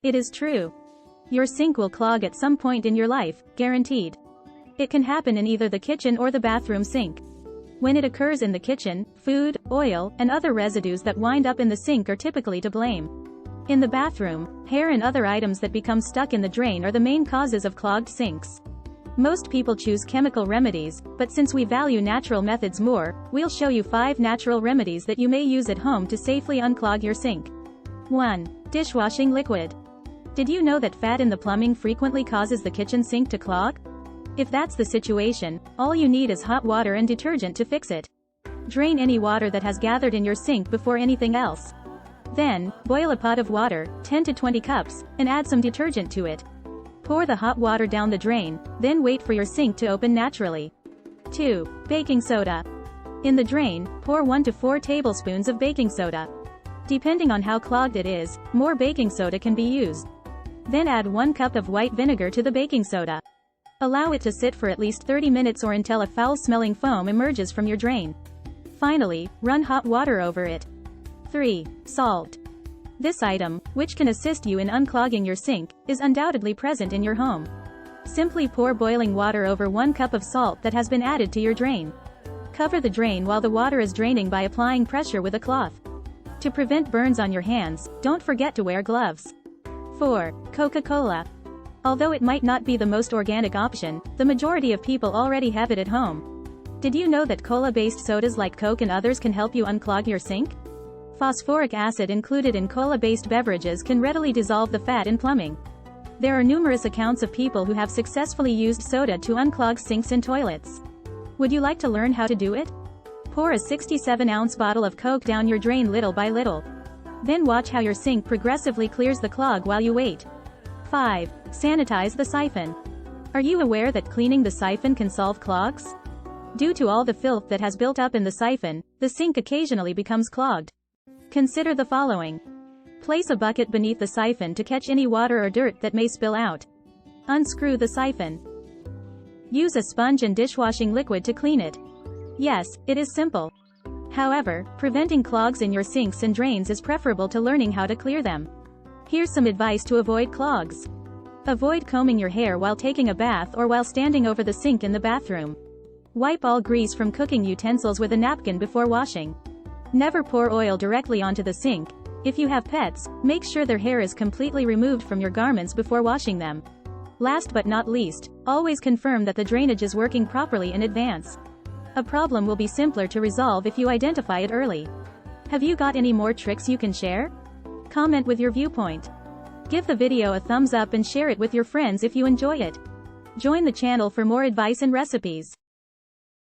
It is true. Your sink will clog at some point in your life, guaranteed. It can happen in either the kitchen or the bathroom sink. When it occurs in the kitchen, food, oil, and other residues that wind up in the sink are typically to blame. In the bathroom, hair and other items that become stuck in the drain are the main causes of clogged sinks. Most people choose chemical remedies, but since we value natural methods more, we'll show you 5 natural remedies that you may use at home to safely unclog your sink. 1. Dishwashing liquid. Did you know that fat in the plumbing frequently causes the kitchen sink to clog? If that's the situation, all you need is hot water and detergent to fix it. Drain any water that has gathered in your sink before anything else. Then, boil a pot of water, 10 to 20 cups, and add some detergent to it. Pour the hot water down the drain, then wait for your sink to open naturally. 2. Baking soda. In the drain, pour 1 to 4 tablespoons of baking soda. Depending on how clogged it is, more baking soda can be used. Then add 1 cup of white vinegar to the baking soda. Allow it to sit for at least 30 minutes or until a foul-smelling foam emerges from your drain. Finally, run hot water over it. 3. Salt. This item, which can assist you in unclogging your sink, is undoubtedly present in your home. Simply pour boiling water over 1 cup of salt that has been added to your drain. Cover the drain while the water is draining by applying pressure with a cloth. To prevent burns on your hands, don't forget to wear gloves. 4. Coca-Cola. Although it might not be the most organic option, the majority of people already have it at home. Did you know that cola-based sodas like Coke and others can help you unclog your sink? Phosphoric acid included in cola-based beverages can readily dissolve the fat in plumbing. There are numerous accounts of people who have successfully used soda to unclog sinks and toilets. Would you like to learn how to do it? Pour a 67-ounce bottle of Coke down your drain little by little. Then watch how your sink progressively clears the clog while you wait. 5. Sanitize the siphon. Are you aware that cleaning the siphon can solve clogs? Due to all the filth that has built up in the siphon, the sink occasionally becomes clogged. Consider the following. Place a bucket beneath the siphon to catch any water or dirt that may spill out. Unscrew the siphon. Use a sponge and dishwashing liquid to clean it. Yes, it is simple. However, preventing clogs in your sinks and drains is preferable to learning how to clear them. Here's some advice to avoid clogs. Avoid combing your hair while taking a bath or while standing over the sink in the bathroom. Wipe all grease from cooking utensils with a napkin before washing. Never pour oil directly onto the sink. If you have pets, make sure their hair is completely removed from your garments before washing them. Last but not least, always confirm that the drainage is working properly in advance. A problem will be simpler to resolve if you identify it early. Have you got any more tricks you can share? Comment with your viewpoint. Give the video a thumbs up and share it with your friends if you enjoy it. Join the channel for more advice and recipes.